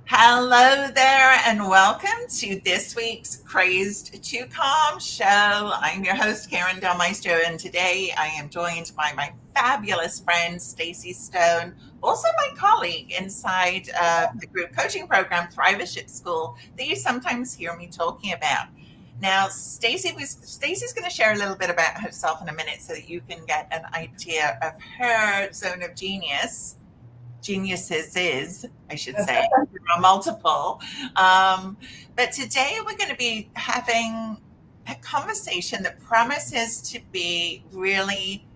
Hello there, and welcome to this week's Crazed to Calm show. I'm your host, Karen Del Maestro, and today I am joined by my fabulous friend, Stacey Stone, also my colleague inside the group coaching program, Thrivership School, that you sometimes hear me talking about. Now, Stacey's going to share a little bit about herself in a minute so that you can get an idea of her zone of geniuses is, I should say, multiple. But today we're going to be having a conversation that promises to be really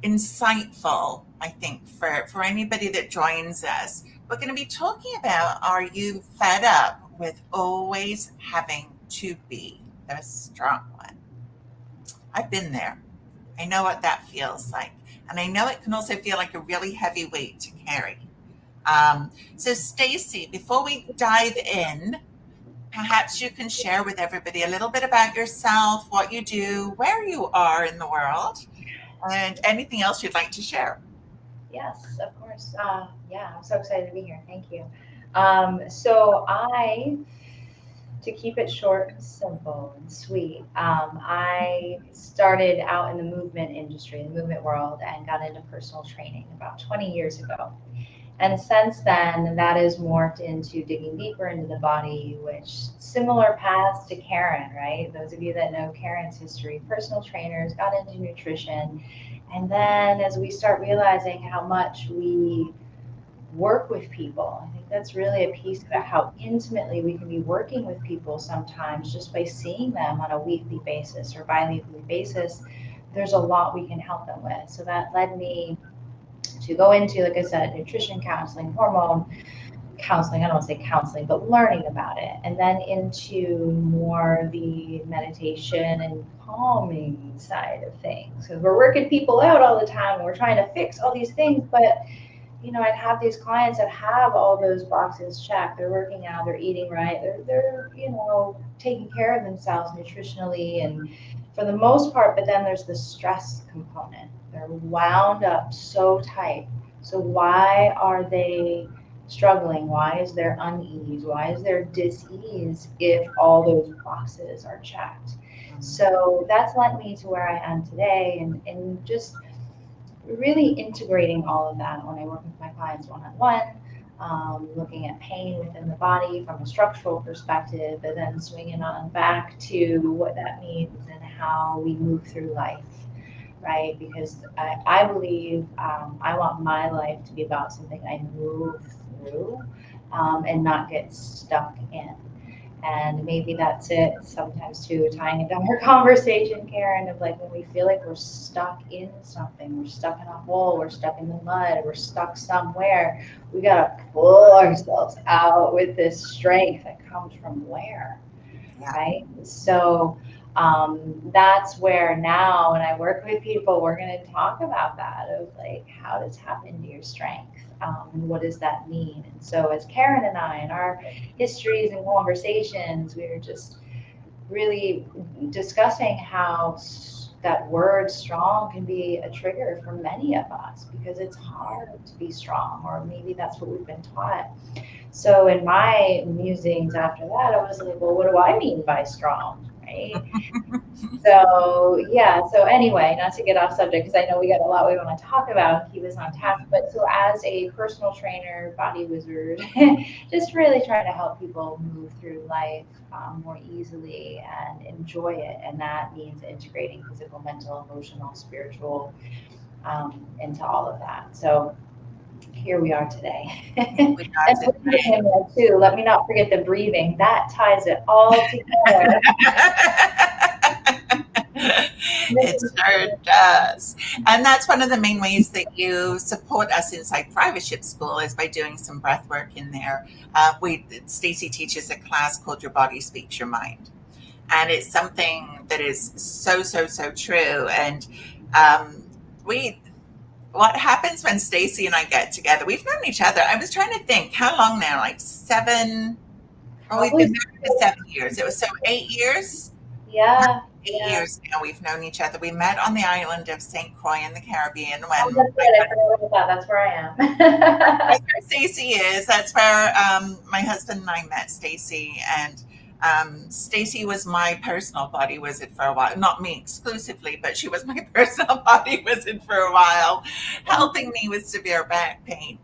insightful, I think, for anybody that joins us. We're going to be talking about, are you fed up with always having to be the strong one? I've been there. I know what that feels like. And I know it can also feel like a really heavy weight to carry. So, Stacey, before we dive in, perhaps you can share with everybody a little bit about yourself, what you do, where you are in the world, and anything else you'd like to share. Yes, of course. Yeah, I'm so excited to be here. Thank you. To keep it short and simple and sweet, I started out in the movement industry, the movement world, and got into personal training about 20 years ago. And since then, that has morphed into digging deeper into the body, which similar paths to Karen, right? Those of you that know Karen's history, personal trainers got into nutrition. And then as we start realizing how much we work with people, I think that's really a piece of it, how intimately we can be working with people sometimes just by seeing them on a weekly basis or bi-weekly basis. There's a lot we can help them with. So that led me to go into, like I said, nutrition counseling, hormone counseling. I don't want to say counseling, but learning about it. And then into more the meditation and calming side of things. Because we're working people out all the time and we're trying to fix all these things. But, I'd have these clients that have all those boxes checked. They're working out, they're eating right, they're taking care of themselves nutritionally and for the most part, but then there's the stress component. They're wound up so tight. So why are they struggling? Why is there unease? Why is there dis-ease if all those boxes are checked? So that's led me to where I am today and just really integrating all of that when I work with my clients one-on-one, looking at pain within the body from a structural perspective, but then swinging on back to what that means and how we move through life, right? Because I believe I want my life to be about something I move through and not get stuck in. And maybe that's it sometimes too, tying into our conversation, Karen, of like when we feel like we're stuck in something, we're stuck in a hole, we're stuck in the mud, we're stuck somewhere, we gotta pull ourselves out with this strength that comes from where, Yeah. right? So that's where now when I work with people, we're going to talk about that of like, how to tap into your strength and what does that mean? And so as Karen and I, in our histories and conversations, we were just really discussing how that word strong can be a trigger for many of us because it's hard to be strong, or maybe that's what we've been taught. So in my musings after that, I was like, well, what do I mean by strong? Right. So yeah. So anyway, not to get off subject because I know we got a lot we want to talk about. He was on task, but so as a personal trainer, body wizard, just really trying to help people move through life more easily and enjoy it, and that means integrating physical, mental, emotional, spiritual into all of that. So here we are today. Here we are And breathing today. in there too. Let me not forget the breathing. That ties it all together. It sure does. And that's one of the main ways that you support us inside Thrivership School is by doing some breath work in there. Stacey teaches a class called Your Body Speaks Your Mind. And it's something that is so, so, so true. And um, we, what happens when Stacey and I get together? We've known each other. I was trying to think how long now, like 7. Oh, we've Probably, been married for 7 years. It was so 8 years. yeah. Yeah. years now we've known each other. We met on the island of St. Croix in the Caribbean Oh, when that's right. I forgot about that. That's where I am. that's where Stacey is. That's where my husband and I met Stacey, and Stacey was my personal body wizard for a while. Not me exclusively, but she was my personal body wizard for a while, helping me with severe back pain.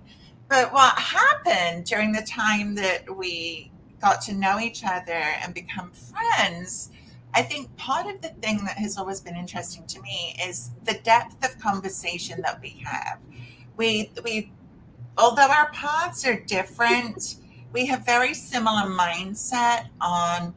But what happened during the time that we got to know each other and become friends, I think part of the thing that has always been interesting to me is the depth of conversation that we have. We although our paths are different, we have very similar mindset on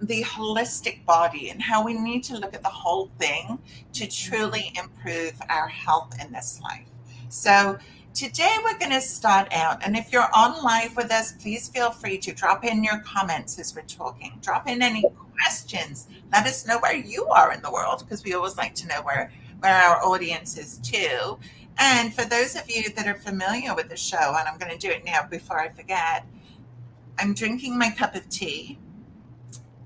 the holistic body and how we need to look at the whole thing to truly improve our health in this life. So today we're going to start out, and if you're on live with us, please feel free to drop in your comments as we're talking. Drop in any questions. Let us know where you are in the world, because we always like to know where our audience is too. And for those of you that are familiar with the show, and I'm going to do it now before I forget, I'm drinking my cup of tea.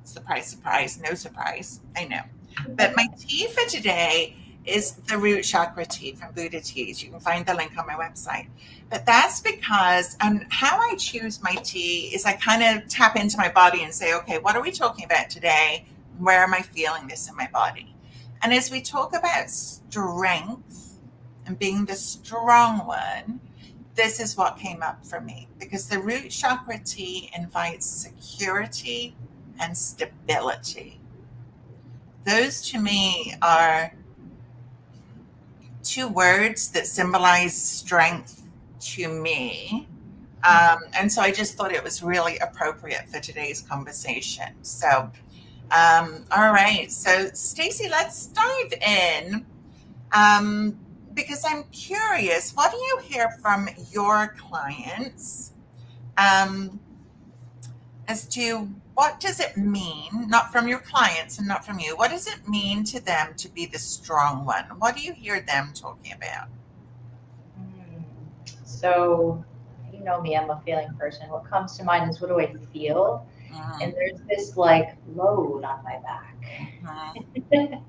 Surprise, surprise, no surprise. I know. But my tea for today is the root chakra tea from Buddha Teas. You can find the link on my website. But that's because, and how I choose my tea is I kind of tap into my body and say, okay, what are we talking about today? Where am I feeling this in my body? And as we talk about strength and being the strong one, this is what came up for me, because the root chakra tea invites security and stability. Those to me are two words that symbolize strength to me. And so I just thought it was really appropriate for today's conversation. So, all right. So, Stacey, let's dive in, because I'm curious, what do you hear from your clients? As to what does it mean, not from your clients and not from you, what does it mean to them to be the strong one? What do you hear them talking about? Mm. So, you know me, I'm a feeling person. What comes to mind is what do I feel? And Mm, there's this like load on my back. mhm,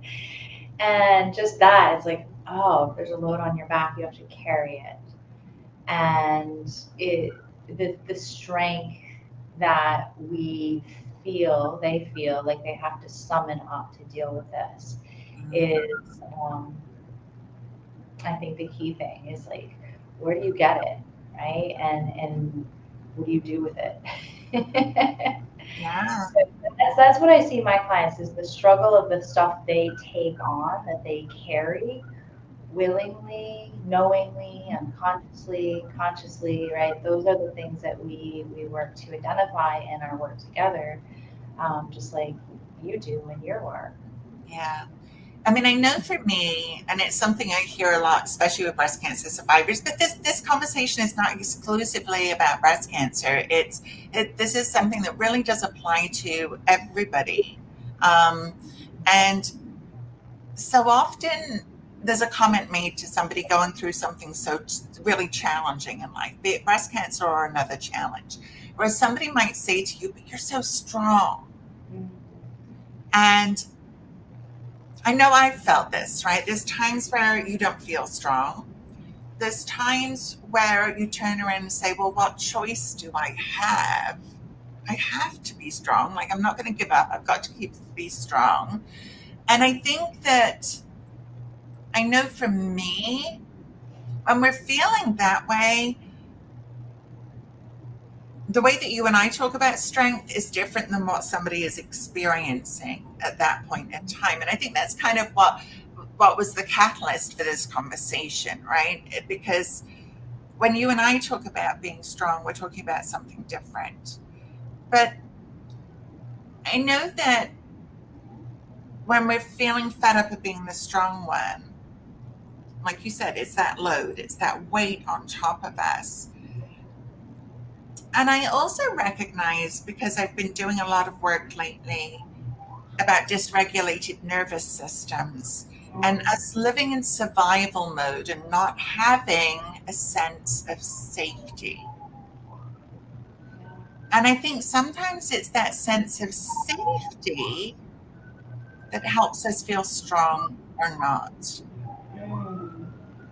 And just that, it's like, oh, there's a load on your back, you have to carry it. And the strength that we feel, they feel like they have to summon up to deal with this mm, is, I think the key thing is like, where do you get it, right? And what do you do with it? yeah, So that's what I see my clients is the struggle of the stuff they take on that they carry willingly, knowingly, unconsciously, consciously, right? Those are the things that we work to identify in our work together, just like you do in your work. yeah. I mean, I know for me, and it's something I hear a lot, especially with breast cancer survivors. But this conversation is not exclusively about breast cancer. This is something that really does apply to everybody, um, and so often there's a comment made to somebody going through something so really challenging in life, be it breast cancer or another challenge, where somebody might say to you, "But you're so strong," Mm. and I know I've felt this, right? There's times where you don't feel strong. There's times where you turn around and say, well, what choice do I have? I have to be strong. Like, I'm not going to give up. I've got to be strong. And I think that I know for me, when we're feeling that way, the way that you and I talk about strength is different than what somebody is experiencing at that point in time. And I think that's kind of what was the catalyst for this conversation, right? Because when you and I talk about being strong, we're talking about something different. But I know that when we're feeling fed up of being the strong one, like you said, it's that load, it's that weight on top of us. And I also recognize, because I've been doing a lot of work lately about dysregulated nervous systems and Mm. us living in survival mode and not having a sense of safety. And I think sometimes it's that sense of safety that helps us feel strong or not. Mm.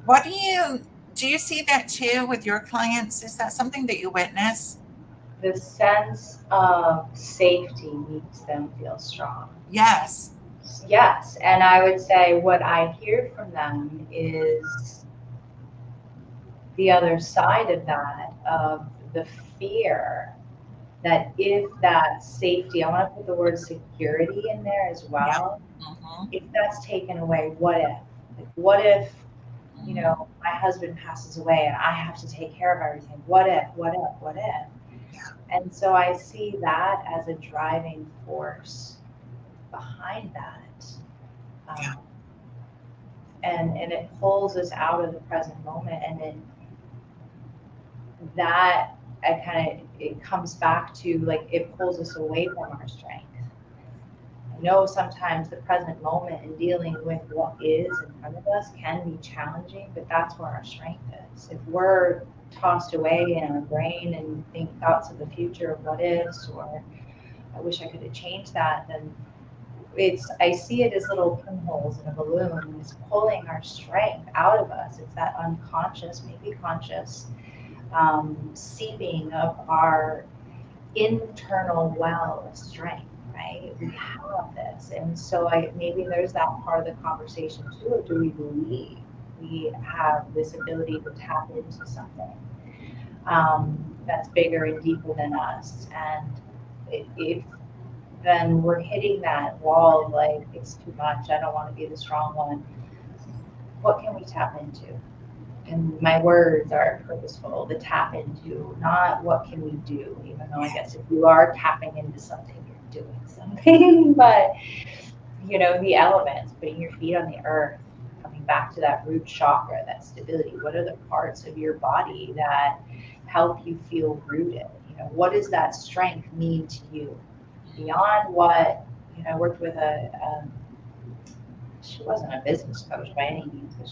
What do you see that too with your clients? Is that something that you witness? The sense of safety makes them feel strong. Yes. Yes, and I would say what I hear from them is the other side of that, of the fear that if that safety, I want to put the word security in there as Yeah. well, Mm-hmm. if that's taken away, what if? Like, what if, my husband passes away and I have to take care of everything? What if, what if, what if? Yeah. And so I see that as a driving force behind that. Yeah. Um, and it pulls us out of the present moment. And then that it comes back to, like, it pulls us away from our strength. I know sometimes the present moment and dealing with what is in front of us can be challenging, but that's where our strength is. If we're tossed away in our brain and think thoughts of the future of what ifs, or I wish I could have changed that, then I see it as little pinholes in a balloon, and it's pulling our strength out of us. It's that unconscious, maybe conscious, seeping of our internal well of strength, right? We have this. And so maybe there's that part of the conversation too, of do we believe we have this ability to tap into something that's bigger and deeper than us? And if then we're hitting that wall of, like, it's too much, I don't want to be the strong one, what can we tap into? And my words are purposeful, the tap into, not what can we do, even though I guess if you are tapping into something, you're doing something. But the elements, putting your feet on the earth, coming back to that root chakra, that stability. What are the parts of your body that help you feel rooted? What does that strength mean to you beyond what? I worked with she wasn't a business coach by any means, but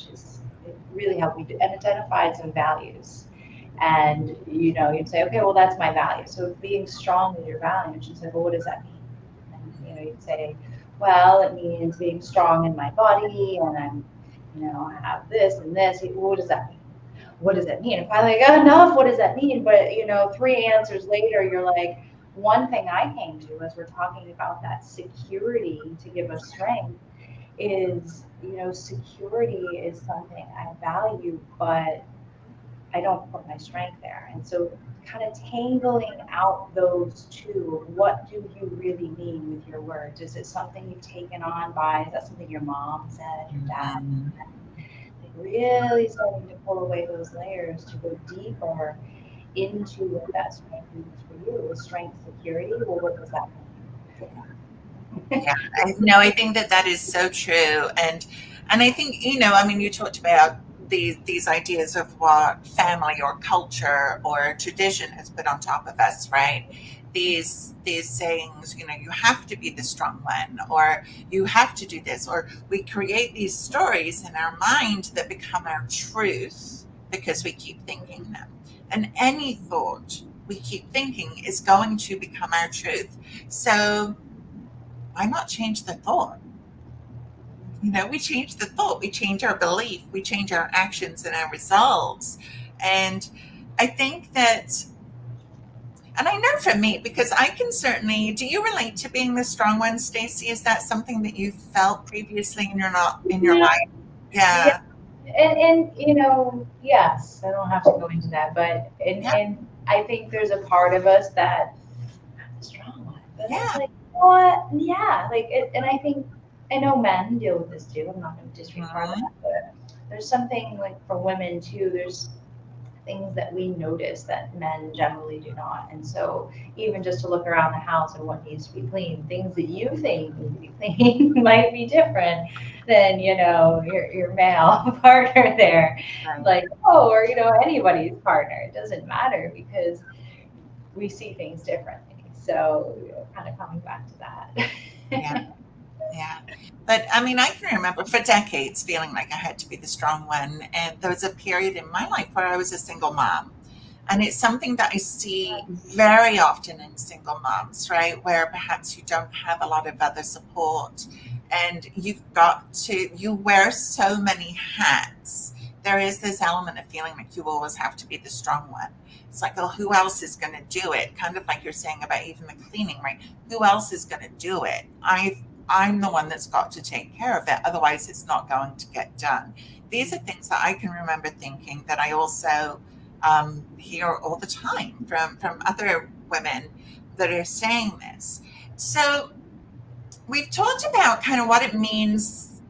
it really helped me and identified some values. And you'd say, okay, well, that's my value. So being strong is your value. And she'd say, well, what does that mean? And you'd say, well, it means being strong in my body, and I have this and this. Well, what does that mean? What does that mean? And finally, I got enough. What does that mean? But 3 answers later, you're like, one thing I came to as we're talking about that security to give us strength is, security is something I value, but I don't put my strength there. And so kind of tangling out those two, what do you really mean with your words? Is it something you've taken on by, is that something your mom said, your dad? Like, really starting to pull away those layers to go deeper into what that strength means for you. Is strength security? Well, what does that mean? Yeah, no, I think that is so true, and I think I mean, you talked about these ideas of what family or culture or tradition has put on top of us, right? These sayings, you have to be the strong one, or you have to do this, or we create these stories in our mind that become our truth because we keep thinking them, and any thought we keep thinking is going to become our truth. So why not change the thought? We change the thought, we change our belief, we change our actions and our results. And I think that, and I know for me, because I can certainly, do you relate to being the strong one, Stacey? Is that something that you felt previously in your Yeah, life? yeah. Yeah. And yes, I don't have to go into that, but Yeah. and I think there's a part of us that I'm the strong one, but it's Yeah. like, what? Yeah, like and I think I know men deal with this too. I'm not going to disregard Mhm. that, but there's something, like, for women too. There's things that we notice that men generally do not. And so even just to look around the house and what needs to be clean, things that you think need to be clean might be different than, your male partner there. Right. Like, oh, or, anybody's partner. It doesn't matter because we see things differently. So, kind of coming back to Yeah. that. Yeah. But I mean, I can remember for decades feeling like I had to be the strong one. And there was a period in my life where I was a single mom. And it's something that I see very often in single moms, right? Where perhaps you don't have a lot of other support and you wear so many hats. There is this element of feeling like you always have to be the strong one. It's like, oh, who else is going to do it? Kind of like you're saying about even the cleaning, right? Who else is going to do it? I'm the one that's got to take care of it. Otherwise, it's not going to get done. These are things that I can remember thinking that I also hear all the time from other women that are saying this. So we've talked about kind of what it means,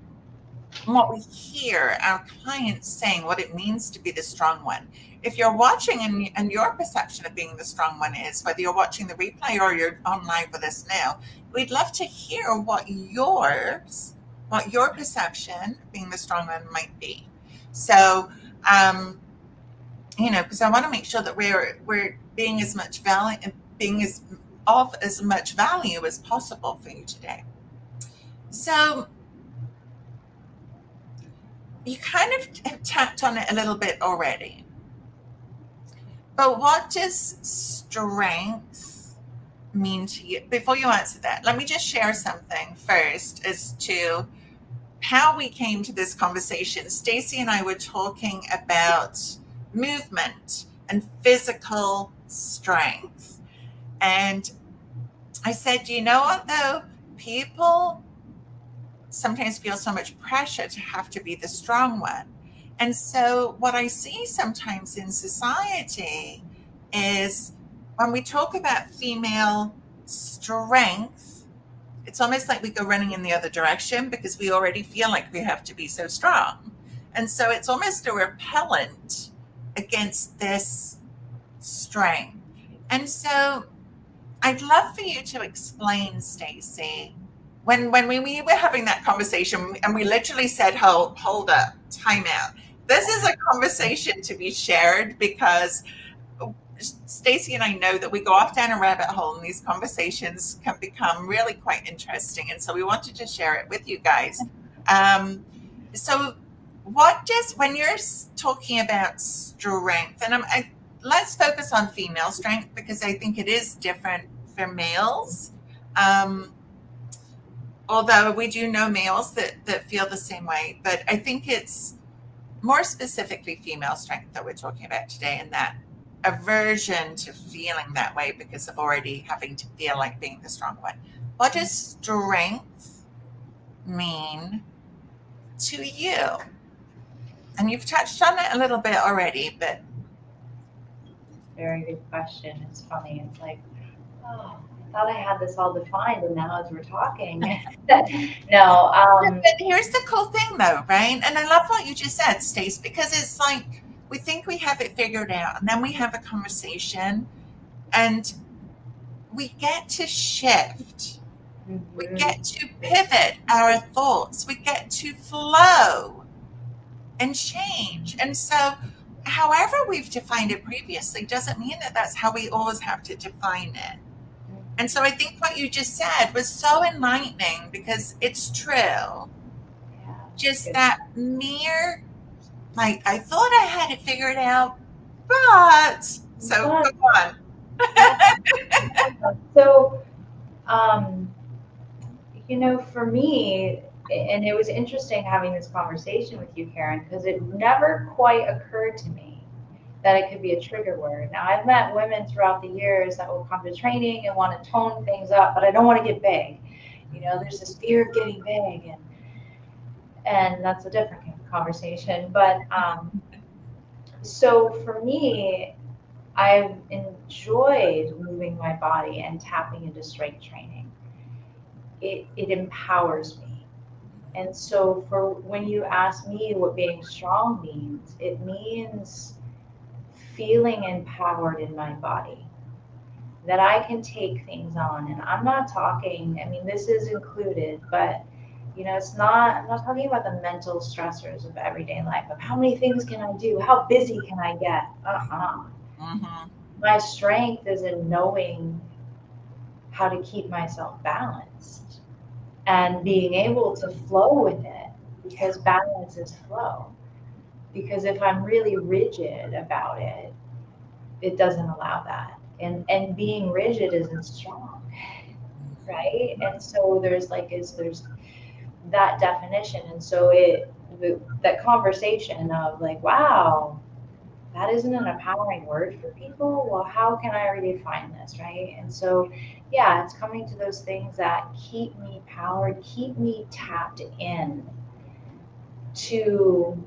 what we hear our clients saying, what it means to be the strong one. If you're watching and your perception of being the strong one is, whether you're watching the replay or you're on live with us now, we'd love to hear what your perception of being the strong one might be. So, because I want to make sure that we're being as much value, being as much value as possible for you today. So you kind of have tapped on it a little bit already. But what does strength mean to you? Before you answer that, let me just share something first as to how we came to this conversation. Stacey and I were talking about movement and physical strength. And I said, you know what, though? People sometimes feel so much pressure to have to be the strong one. And so what I see sometimes in society is when we talk about female strength, it's almost like we go running in the other direction because we already feel like we have to be so strong. And so it's almost a repellent against this strength. And so I'd love for you to explain, Stacey, when we were having that conversation and we literally said, hold up, time out. This is a conversation to be shared because Stacey and I know that we go off down a rabbit hole and these conversations can become really quite interesting. And so we wanted to share it with you guys. So when you're talking about strength, and let's focus on female strength because I think it is different for males. Although we do know males that feel the same way, but I think it's more specifically female strength that we're talking about today, and that aversion to feeling that way because of already having to feel like being the strong one. What does strength mean to you? And you've touched on it a little bit already, but. Very good question. It's funny. It's like, oh, I thought I had this all defined, and now as we're talking, no. But here's the cool thing, though, right? And I love what you just said, Stace, because it's like we think we have it figured out, and then we have a conversation, and we get to shift. Mm-hmm. We get to pivot our thoughts. We get to flow and change. And so, however we've defined it previously doesn't mean that that's how we always have to define it. And so I think what you just said was so enlightening because it's true. Yeah, just that mere, like, I thought I had it figured out, but so go on. So, for me, and it was interesting having this conversation with you, Karen, because it never quite occurred to me that it could be a trigger word. Now, I've met women throughout the years that will come to training and want to tone things up, but I don't want to get big. There's this fear of getting big, and that's a different conversation. But so for me, I've enjoyed moving my body and tapping into strength training. It empowers me. And so for when you ask me what being strong means, it means feeling empowered in my body, that I can take things on. And I'm not talking, this is included, but I'm not talking about the mental stressors of everyday life, of how many things can I do? How busy can I get? Mm-hmm. My strength is in knowing how to keep myself balanced and being able to flow with it, because balance is flow. Because if I'm really rigid about it, it doesn't allow that. And being rigid isn't strong, right? And so there's that definition. And so that conversation of like, wow, that isn't an empowering word for people. Well, how can I redefine this, right? And so, yeah, it's coming to those things that keep me powered, keep me tapped in to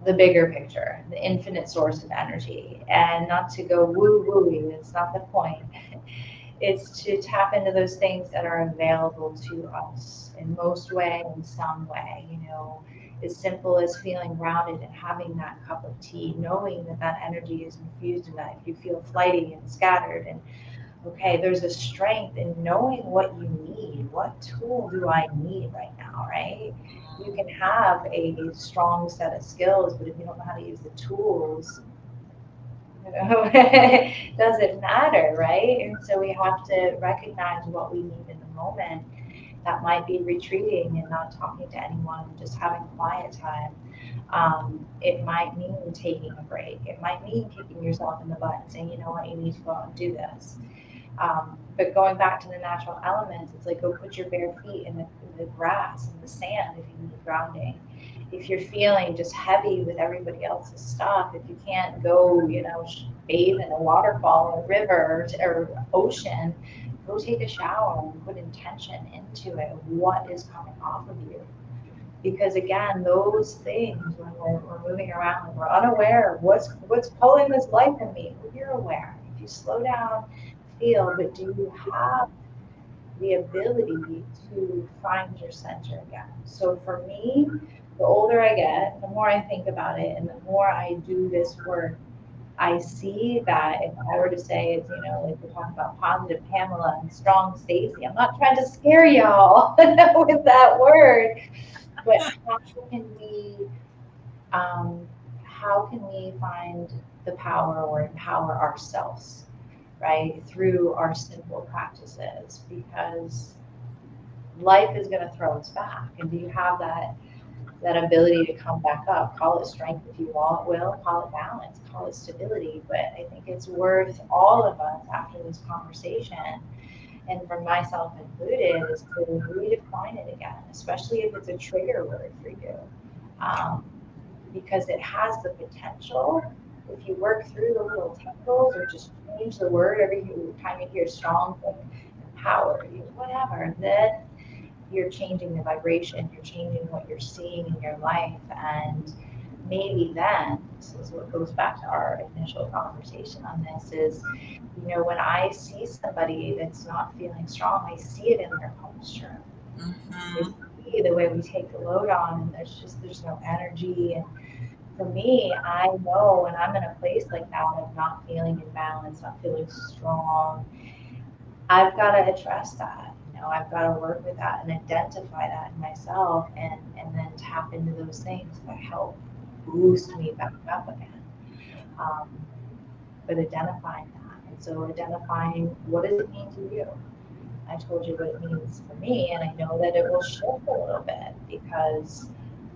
the bigger picture, the infinite source of energy, and not to go woo woo. It's not the point. It's to tap into those things that are available to us in most way, in some way, as simple as feeling grounded and having that cup of tea, knowing that that energy is infused in that. If you feel flighty and scattered, and okay, there's a strength in knowing what you need. What tool do I need right now, right? You can have a strong set of skills, but if you don't know how to use the tools, does it matter, right? And so we have to recognize what we need in the moment. That might be retreating and not talking to anyone, just having quiet time. It might mean taking a break. It might mean kicking yourself in the butt and saying, you know what, you need to go out and do this. But going back to the natural elements, it's like go put your bare feet in the grass, in the sand if you need grounding. If you're feeling just heavy with everybody else's stuff, if you can't go, bathe in a waterfall or river or ocean, go take a shower and put intention into it. What is coming off of you? Because again, those things when we're moving around and we're unaware of what's pulling this life in me, well, you're aware. If you slow down, feel, but do you have the ability to find your center again? So for me, the older I get, the more I think about it and the more I do this work, I see that if I were to say it's, like we're talking about positive Pamela and strong Stacey, I'm not trying to scare y'all with that word, but can we um, how can we find the power or empower ourselves, right, through our simple practices? Because life is going to throw us back, and do you have that ability to come back up? Call it strength if you will, call it balance, call it stability. But I think it's worth all of us after this conversation, and for myself included, is to redefine it again, especially if it's a trigger word for you. Because it has the potential, if you work through the little tangles or just change the word every time you hear strong, think empower, whatever, then you're changing the vibration, you're changing what you're seeing in your life. And maybe then, this is what goes back to our initial conversation on this, is, when I see somebody that's not feeling strong, I see it in their posture. I see the way we take the load on, and there's no energy. And for me, I know when I'm in a place like that, I'm not feeling in balance, not feeling strong, I've got to address that. I've got to work with that and identify that in myself, and then tap into those things that help boost me back up again. But identifying that. And so identifying, what does it mean to you? I told you what it means for me, and I know that it will shift a little bit because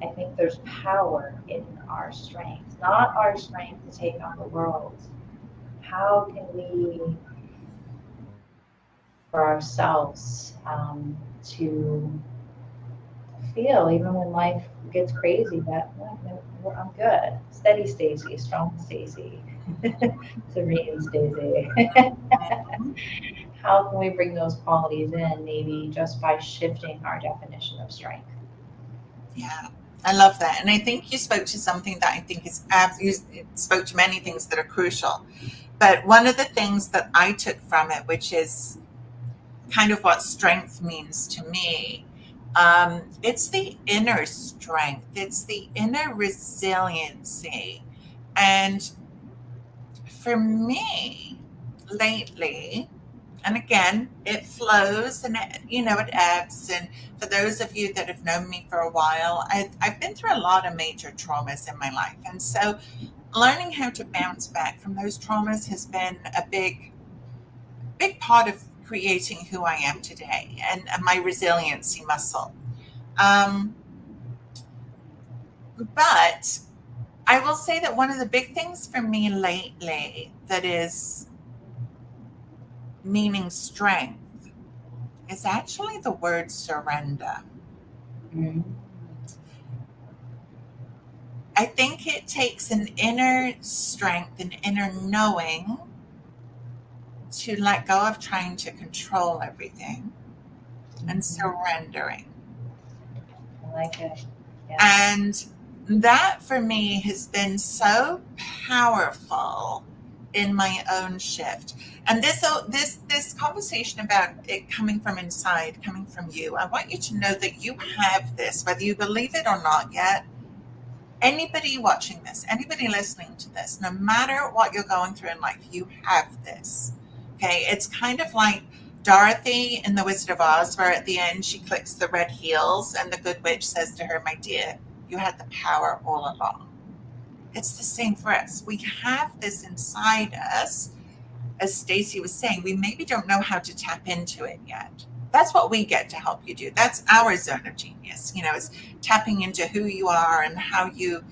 I think there's power in our strength, not our strength to take on the world. How can we for ourselves to feel, even when life gets crazy, that I'm good. Steady Stacey, strong Stacey, serene Stacey. How can we bring those qualities in, maybe just by shifting our definition of strength? Yeah, I love that. And I think you spoke to something that I think is, you spoke to many things that are crucial. But one of the things that I took from it, which is kind of what strength means to me, it's the inner strength, it's the inner resiliency. And for me, lately, and again, it flows and it ebbs. And for those of you that have known me for a while, I've been through a lot of major traumas in my life. And so learning how to bounce back from those traumas has been a big part of creating who I am today and my resiliency muscle. Um, but I will say that one of the big things for me lately that is meaning strength is actually the word surrender. Mm-hmm. I think it takes an inner strength, an inner knowing to let go of trying to control everything and surrendering. I like it. Yeah. And that for me has been so powerful in my own shift. And this conversation about it coming from inside, coming from you, I want you to know that you have this, whether you believe it or not yet. Anybody watching this, anybody listening to this, no matter what you're going through in life, you have this. Okay. It's kind of like Dorothy in The Wizard of Oz, where at the end she clicks the red heels and the good witch says to her, "My dear, you had the power all along." It's the same for us. We have this inside us. As Stacey was saying, we maybe don't know how to tap into it yet. That's what we get to help you do. That's our zone of genius, is tapping into who you are and how you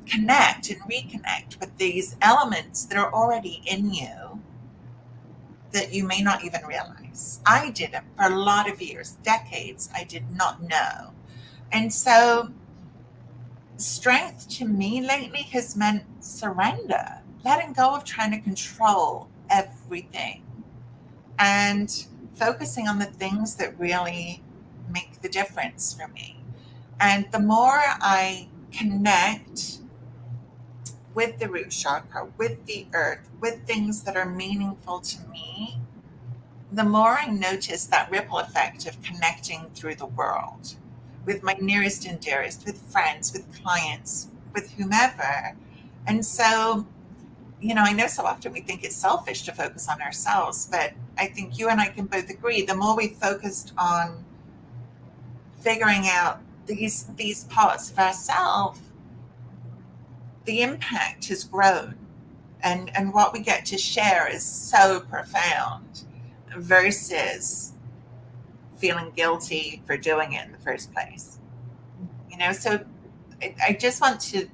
connect and reconnect with these elements that are already in you that you may not even realize. I didn't for a lot of years, decades, I did not know. And so strength to me lately has meant surrender, letting go of trying to control everything and focusing on the things that really make the difference for me. And the more I connect with the root chakra, with the earth, with things that are meaningful to me, the more I notice that ripple effect of connecting through the world with my nearest and dearest, with friends, with clients, with whomever. And so, I know so often we think it's selfish to focus on ourselves, but I think you and I can both agree the more we focused on figuring out these parts of ourselves, the impact has grown. And what we get to share is so profound versus feeling guilty for doing it in the first place. So I just want to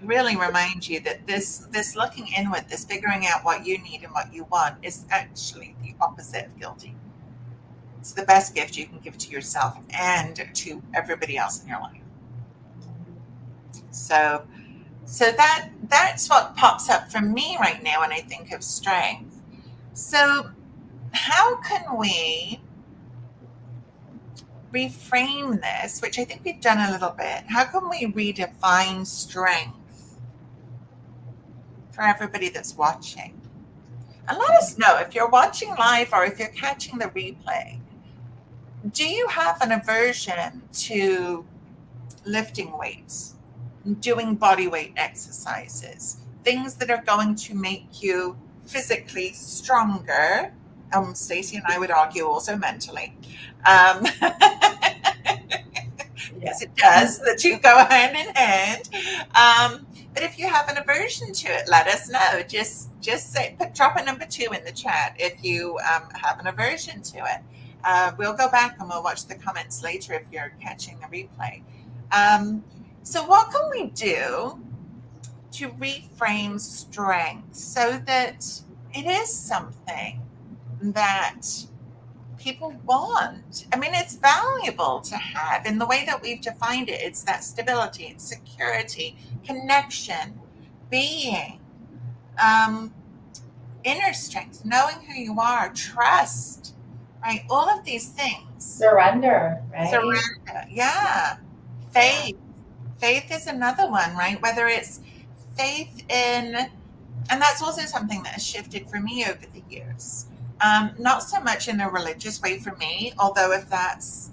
really remind you that this looking inward, this figuring out what you need and what you want is actually the opposite of guilty. It's the best gift you can give to yourself and to everybody else in your life. So that's what pops up for me right now when I think of strength. So how can we reframe this, which I think we've done a little bit? How can we redefine strength for everybody that's watching? And let us know if you're watching live or if you're catching the replay. Do you have an aversion to lifting weights, doing body weight exercises, things that are going to make you physically stronger? Stacey and I would argue also mentally. Yes, it does. The two go hand in hand. But if you have an aversion to it, let us know. Just say, drop a number 2 in the chat if you have an aversion to it. We'll go back and we'll watch the comments later if you're catching the replay. So what can we do to reframe strength so that it is something that people want? I mean, it's valuable to have in the way that we've defined it. It's that stability, it's security, connection, being, inner strength, knowing who you are, trust, right? All of these things. Surrender, right? Surrender, yeah. Faith. Faith is another one, right? Whether it's faith in, and that's also something that has shifted for me over the years. Not so much in a religious way for me, although if that's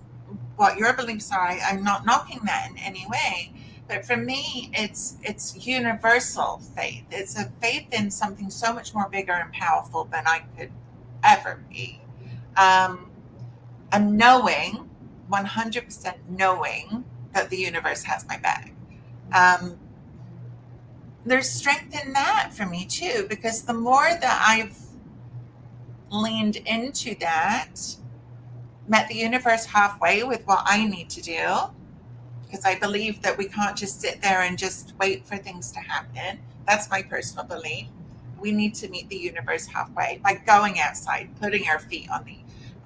what your beliefs are, I'm not knocking that in any way. But for me, it's universal faith. It's a faith in something so much more bigger and powerful than I could ever be. A knowing, 100% knowing that the universe has my back. There's strength in that for me too, because the more that I've leaned into that, met the universe halfway with what I need to do, because I believe that we can't just sit there and just wait for things to happen. That's my personal belief. We need to meet the universe halfway by going outside, putting our feet on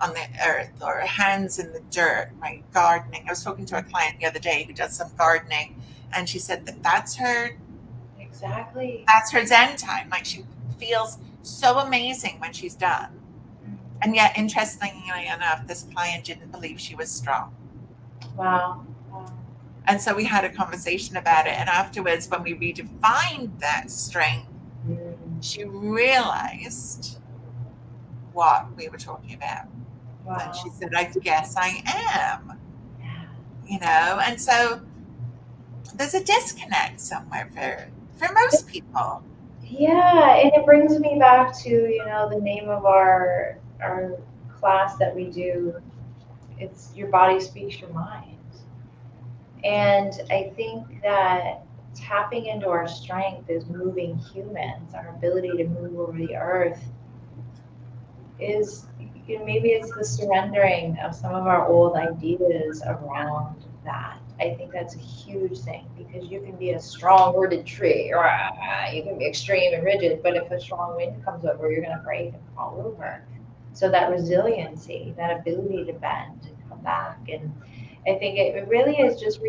the earth or hands in the dirt, right? Gardening. I was talking to a client the other day who does some gardening, and she said that Exactly. that's her zen time. Like she feels so amazing when she's done. And yet, interestingly enough, this client didn't believe she was strong. Wow. Wow. And so we had a conversation about it. And afterwards, when we redefined that strength, she realized what we were talking about. Wow. And she said, I guess I am. Yeah. You know, and so there's a disconnect somewhere for most people. Yeah, and it brings me back to, the name of our class that we do. It's Your Body Speaks Your Mind. And I think that tapping into our strength is moving humans, our ability to move over the earth is, maybe it's the surrendering of some of our old ideas around that. I think that's a huge thing because you can be a strong-worded tree, or you can be extreme and rigid, but if a strong wind comes over, you're going to break and fall over. So that resiliency, that ability to bend and come back, and I think it really is just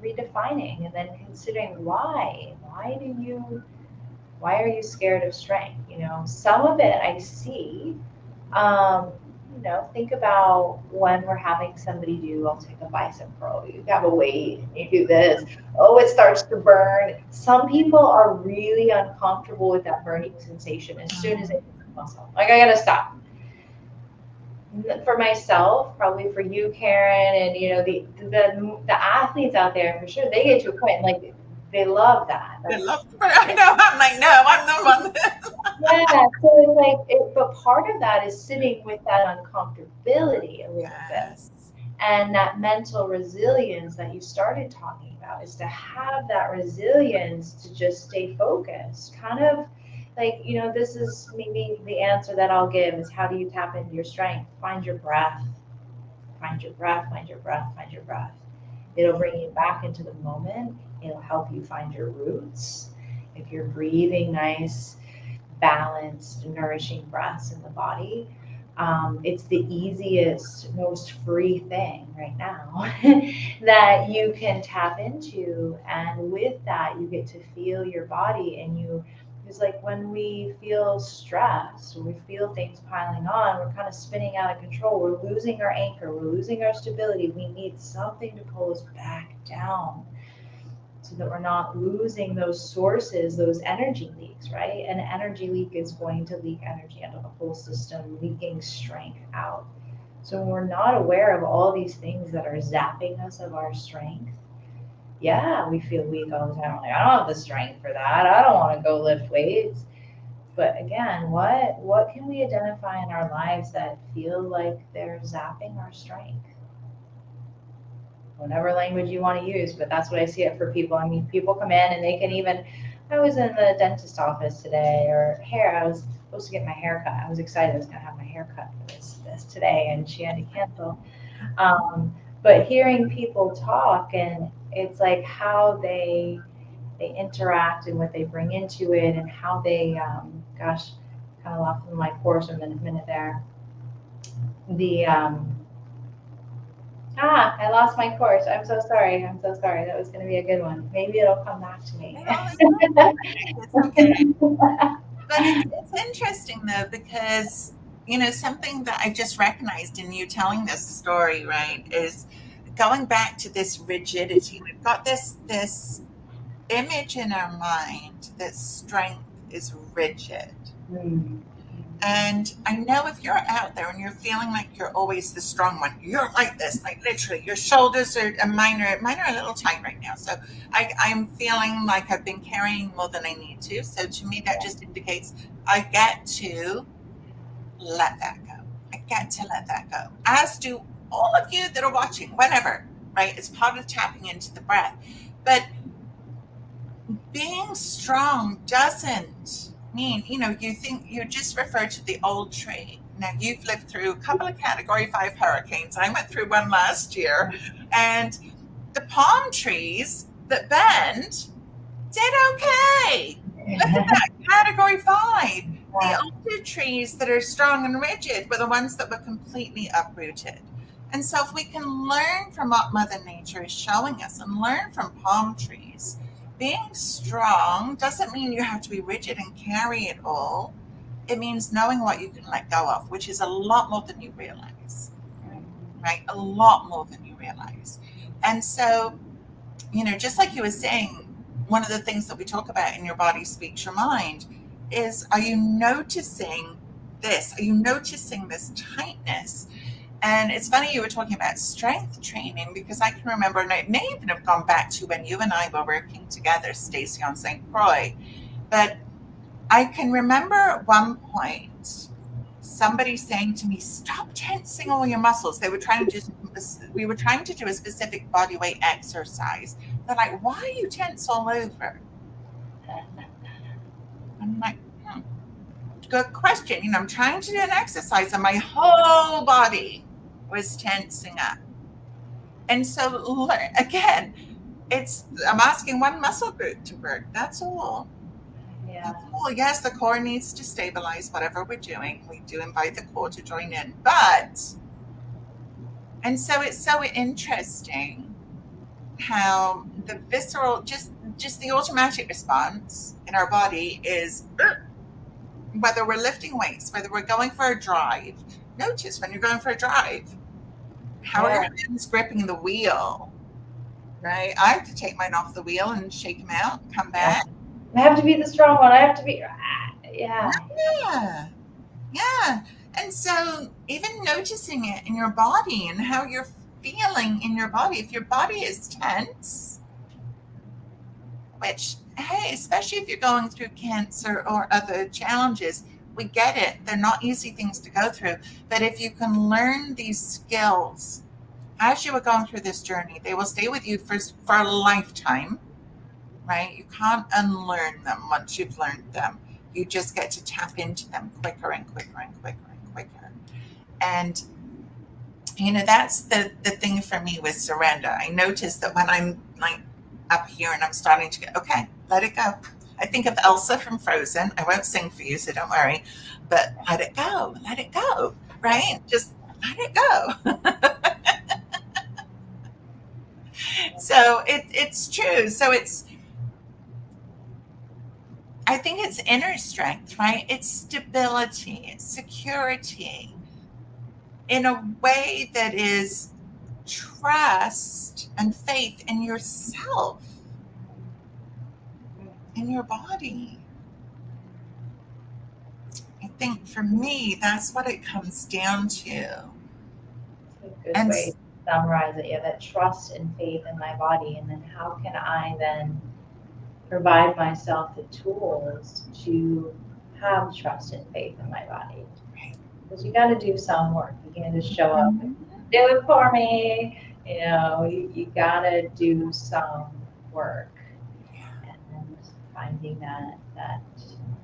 redefining and then considering why. Why are you scared of strength? Some of it I see. Um, think about when we're having somebody do, I'll take a bicep curl. You have a weight, you do this. Oh, it starts to burn. Some people are really uncomfortable with that burning sensation as soon as they hit the muscle. Like, I gotta stop. For myself, probably for you, Karen, and the athletes out there, for sure, they get to a point like they love that. I know. I'm like, no, I'm the one. Yeah, so it's like, but part of that is sitting with that uncomfortability a little bit, and that mental resilience that you started talking about is to have that resilience to just stay focused. Kind of like, this is maybe the answer that I'll give is, how do you tap into your strength? Find your breath, find your breath, find your breath, find your breath. It'll bring you back into the moment. It'll help you find your roots. If you're breathing nice, balanced, nourishing breaths in the body, it's the easiest, most free thing right now that you can tap into. And with that, you get to feel your body. And it's like when we feel stressed, when we feel things piling on, we're kind of spinning out of control. We're losing our anchor. We're losing our stability. We need something to pull us back down, so that we're not losing those sources, those energy leaks, right? An energy leak is going to leak energy out of the whole system, leaking strength out. So when we're not aware of all these things that are zapping us of our strength, yeah, we feel weak all the time. Like, I don't have the strength for that. I don't want to go lift weights. But again, what can we identify in our lives that feel like they're zapping our strength? Whatever language you want to use, but that's what I see it for people. I mean, people come in and they can even, I was in the dentist office today, or I was supposed to get my hair cut. I was excited I was going to have my hair cut for this today, and she had to cancel. But hearing people talk, and it's like how they interact and what they bring into it, and how they, gosh, kind of lost my course a minute there. I lost my course. I'm so sorry. That was going to be a good one. Maybe it'll come back to me. It's okay. But it's interesting, though, because, something that I've just recognized in you telling this story, right, is going back to this rigidity. We've got this image in our mind that strength is rigid. And I know if you're out there and you're feeling like you're always the strong one, you're like this, like literally, your shoulders are mine are a little tight right now. So I'm feeling like I've been carrying more than I need to. So to me, that just indicates I get to let that go. I get to let that go. As do all of you that are watching, whenever, right? It's part of tapping into the breath. But being strong doesn't mean, you think you just refer to the old tree. Now, you've lived through a couple of Category 5 hurricanes. I went through one last year, and the palm trees that bend did okay. Look at that, category 5. The older trees that are strong and rigid were the ones that were completely uprooted. And so if we can learn from what Mother Nature is showing us and learn from palm trees, being strong doesn't mean you have to be rigid and carry it all. It means knowing what you can let go of, which is a lot more than you realize, right? A lot more than you realize. And so, just like you were saying, one of the things that we talk about in Your Body Speaks Your Mind is, are you noticing this? Are you noticing this tightness? And it's funny you were talking about strength training, because I can remember, and it may even have gone back to when you and I were working together, Stacey, on St. Croix, but I can remember at one point somebody saying to me, stop tensing all your muscles. We were trying to do a specific body weight exercise. They're like, why are you tense all over? I'm like, good question. I'm trying to do an exercise and my whole body was tensing up. And so again, I'm asking one muscle group to work. That's all. Yeah. Well, yes, the core needs to stabilize whatever we're doing. We do invite the core to join in, and so it's so interesting how the visceral, just the automatic response in our body is, whether we're lifting weights, whether we're going for a drive. Notice when you're going for a drive, how are your hands gripping the wheel, right? I have to take mine off the wheel and shake them out, come back. I have to be the strong one. I have to be, yeah. And so even noticing it in your body and how you're feeling in your body, if your body is tense, which, hey, especially if you're going through cancer or other challenges, we get it. They're not easy things to go through. But if you can learn these skills as you are going through this journey, they will stay with you for a lifetime, right? You can't unlearn them once you've learned them. You just get to tap into them quicker and quicker and quicker and quicker. And, that's the thing for me with surrender. I notice that when I'm like up here and I'm starting to get, okay, let it go. I think of Elsa from Frozen. I won't sing for you, so don't worry. But let it go, right? Just let it go. So it's true. So I think it's inner strength, right? It's stability, it's security in a way that is trust and faith in yourself, in your body. I think for me, that's what it comes down to. That's a good way to summarize it. Yeah, that trust and faith in my body. And then how can I then provide myself the tools to have trust and faith in my body? Because you got to do some work. You can't just show up and do it for me. You got to do some work. And finding that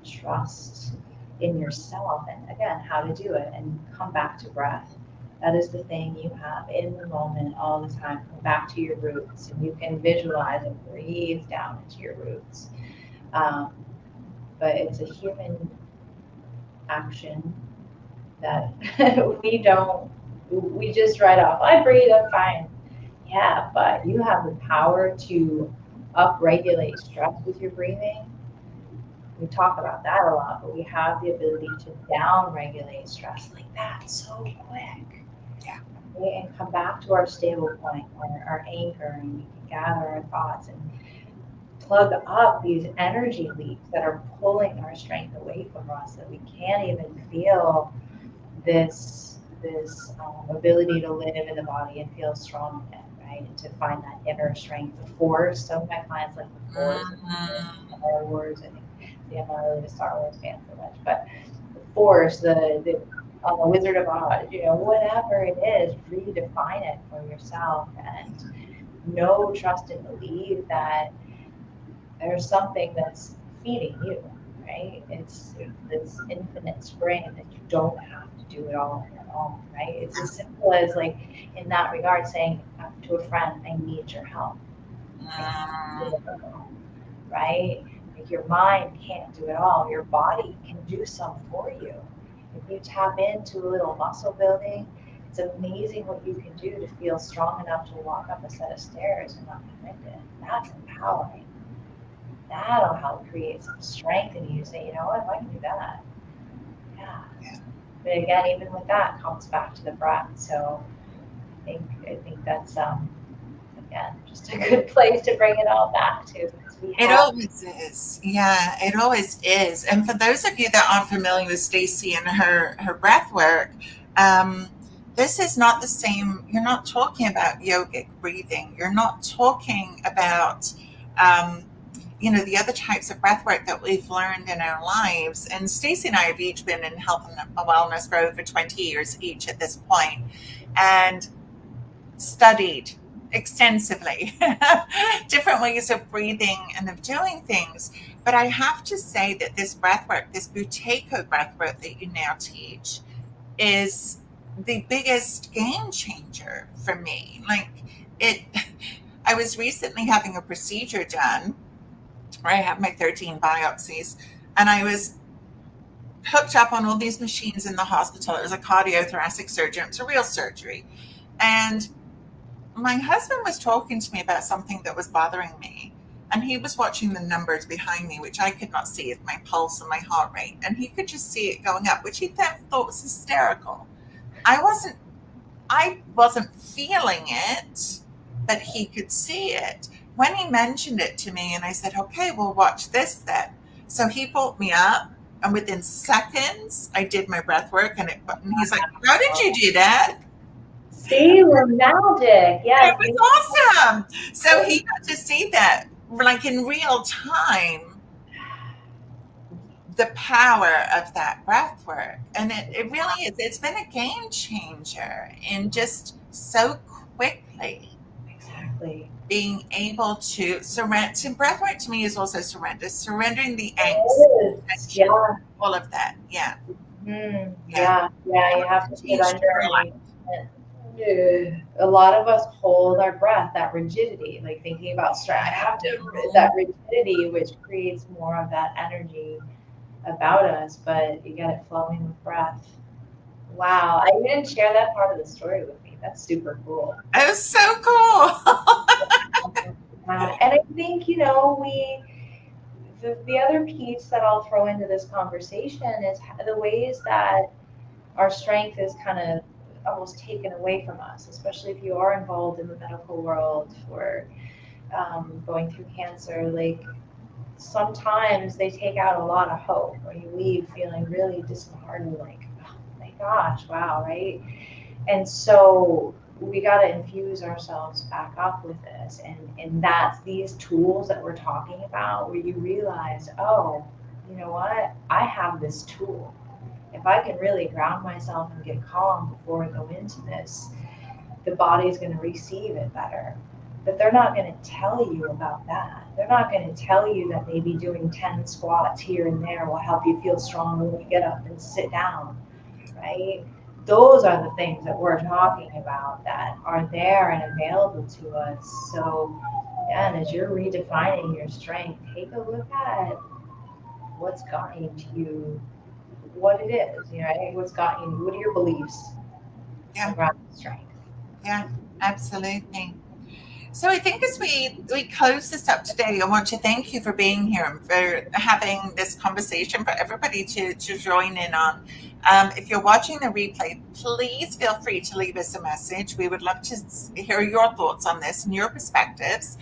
trust in yourself, and again, how to do it, and come back to breath. That is the thing you have in the moment all the time. Come back to your roots, and you can visualize and breathe down into your roots. But it's a human action that we just write off. I breathe, I'm fine. Yeah, but you have the power to upregulate stress with your breathing. We talk about that a lot, but we have the ability to down-regulate stress like that so quick. Yeah. Okay? And come back to our stable point, our anchor, and we can gather our thoughts and plug up these energy leaks that are pulling our strength away from us, that we can't even feel this ability to live in the body and feel strong again, right? And to find that inner strength, the force. Some of my clients like the force, Star Wars. I think I'm not really a Star Wars fan so much, but the force, the Wizard of Oz, whatever it is, redefine it for yourself and know, trust, and believe that there's something that's feeding you, right? It's this infinite spring that you don't have to do it all on your own, right? It's as simple as like in that regard saying to a friend, I need your help. I can't do Mm, it alone, right? Like your mind can't do it all. Your body can do some for you. If you tap into a little muscle building, it's amazing what you can do to feel strong enough to walk up a set of stairs and not be winded. That's empowering. That'll help create some strength in you to say, you know what, if I can do that, yeah. yeah. But again, even with that comes back to the breath. So I think that's again just a good place to bring it all back to because we It have always is. Yeah, it always is. And for those of you that aren't familiar with Stacey and her breath work, um, this is not the same. You're not talking about yogic breathing. You're not talking about, um, the other types of breath work that we've learned in our lives. And Stacey and I have each been in health and wellness for over 20 years each at this point. And studied extensively different ways of breathing and of doing things. But I have to say that this breath work, this Buteyko breath work that you now teach, is the biggest game changer for me. Like it, I was recently having a procedure done where I had my 13 biopsies, and I was hooked up on all these machines in the hospital. It was a cardiothoracic surgery. It was a real surgery. And my husband was talking to me about something that was bothering me, and he was watching the numbers behind me, which I could not see, with my pulse and my heart rate, and he could just see it going up, which he thought was hysterical. I wasn't feeling it, but he could see it. When he mentioned it to me, and I said, okay, well, watch this then. So he pulled me up, and within seconds I did my breath work, and he's like, how did you do that? see we're magic. It Yes, we was awesome. So he got to see that, like in real time, the power of that breath work. And it really is. It's been a game changer in just so quickly exactly. being able to surrender. To breath work to me is also surrender, surrendering the angst, It is. tension, Yeah. all of that. Yeah. Yeah. Yeah. Yeah. And You have to it changed surrender. my life. A lot of us hold our breath, that rigidity, like thinking about stress. I have to that rigidity, which creates more of that energy about us. But you get it flowing with breath. Wow, I didn't share that part of the story with me. That's super cool. It was so cool. And I think the other piece that I'll throw into this conversation is the ways that our strength is kind of almost taken away from us, especially if you are involved in the medical world or going through cancer. Like sometimes they take out a lot of hope, or you leave feeling really disheartened, like, oh my gosh, wow, right? And so we got to infuse ourselves back up with this. And that's these tools that we're talking about, where you realize, oh, you know what? I have this tool. If I can really ground myself and get calm before I go into this, the body's going to receive it better. But they're not going to tell you about that. They're not going to tell you that maybe doing 10 squats here and there will help you feel stronger when you get up and sit down, right? Those are the things that we're talking about that are there and available to us. So, again, as you're redefining your strength, take a look at what's gotten to you, what it is, what's gotten you, what are your beliefs Yeah. around strength? Yeah. Absolutely. So I think as we close this up today, I want to thank you for being here and for having this conversation for everybody to join in on. If you're watching the replay, please feel free to leave us a message. We would love to hear your thoughts on this and your perspectives.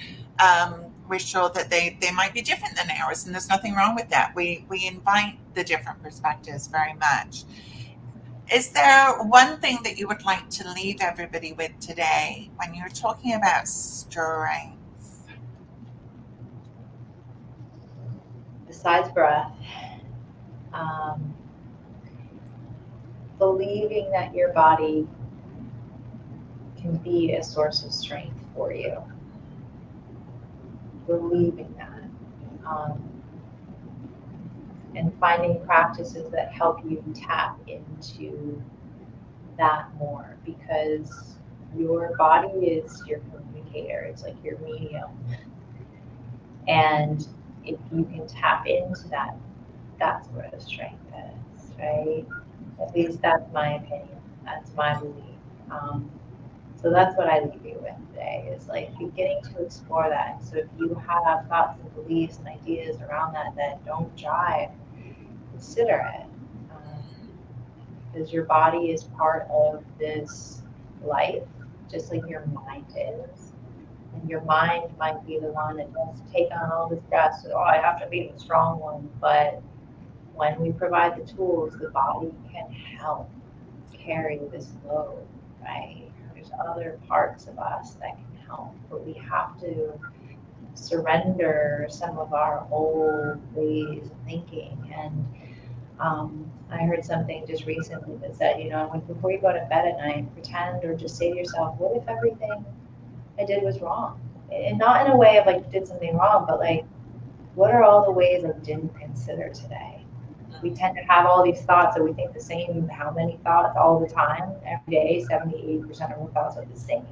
We're sure that they might be different than ours, and there's nothing wrong with that. We invite the different perspectives very much. Is there one thing that you would like to leave everybody with today when you're talking about strength? Besides breath, um, believing that your body can be a source of strength for you. Believing that. Um, and finding practices that help you tap into that more, because your body is your communicator. It's like your medium. And if you can tap into that, that's where the strength is, right? At least that's my opinion. That's my belief. Um, so that's what I leave you with today, is like beginning to explore that. So if you have thoughts and beliefs and ideas around that don't jive, consider it. Because your body is part of this life, just like your mind is. And your mind might be the one that does take on all this stress. Oh, I have to be the strong one. But when we provide the tools, the body can help carry this load, right? There's other parts of us that can help, but we have to surrender some of our old ways of thinking. And I heard something just recently that said, before you go to bed at night, pretend or just say to yourself, what if everything I did was wrong? And not in a way of like you did something wrong, but like, what are all the ways I didn't consider today? We tend to have all these thoughts that we think the same, how many thoughts all the time, every day, 78% of our thoughts are the same.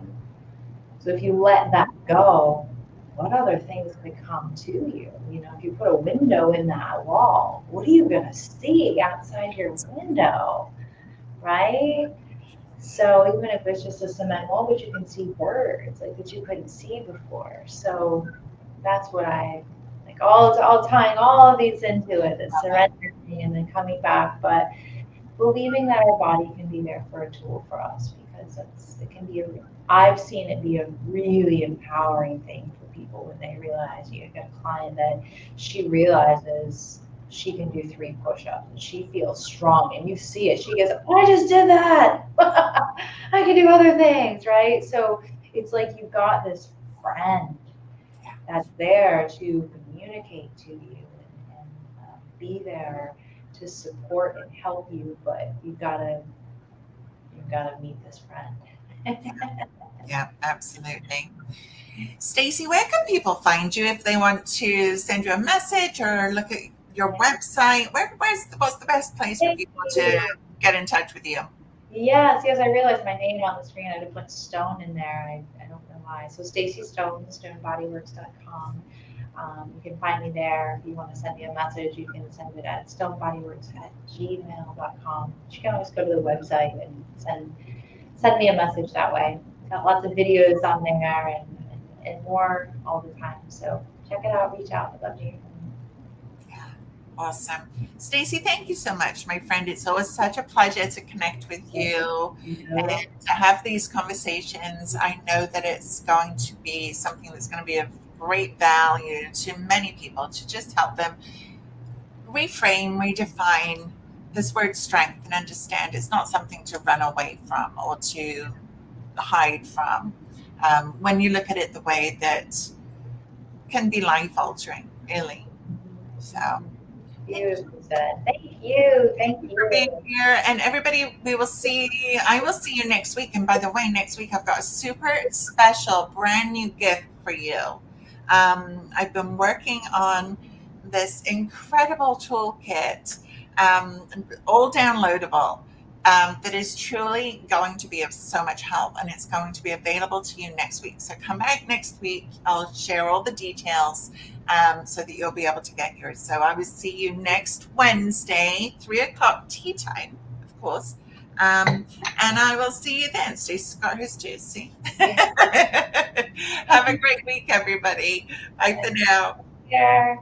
So if you let that go, what other things could come to you? If you put a window in that wall, what are you going to see outside your window, right? So even if it's just a cement wall, but you can see birds, like that you couldn't see before. So that's what I like. All tying all of these into it, the surrendering and then coming back, but believing that our body can be there for a tool for us, because it can be I've seen it be a really empowering thing for people when they realize. You get a client that she realizes she can do 3 push-ups and she feels strong, and you see it. She goes, I just did that. I can do other things, right? So it's like you've got this friend that's there to communicate to you and be there to support and help you, but you've gotta meet this friend. Yeah, absolutely. Stacey, where can people find you if they want to send you a message or look at your website? What's the best place for people to get in touch with you? Yes, I realized my name on the screen. I had to put Stone in there. I don't know why. So Stacey Stone, StoneBodyWorks.com. You can find me there. If you want to send me a message, you can send it at stonebodyworks@gmail.com. You can always go to the website and send me a message that way. Got lots of videos on there and more all the time. So check it out. Reach out. I'd love to hear from you. Yeah, awesome. Stacey, thank you so much, my friend. It's always such a pleasure to connect with you and to have these conversations. I know that it's going to be something that's going to be of great value to many people, to just help them reframe, redefine this word strength and understand it's not something to run away from or to hide from. When you look at it the way that can be life altering, really. So Beautiful said. Thank you. Thank you for being here. And everybody, I will see you next week. And by the way, next week I've got a super special brand new gift for you. I've been working on this incredible toolkit, all downloadable, that is truly going to be of so much help, and it's going to be available to you next week. So come back next week. I'll share all the details so that you'll be able to get yours. So I will see you next Wednesday, 3:00 tea time, of course. And I will see you then. Stacey's got hers too. See? Have a great week, everybody. Bye for now. Yeah.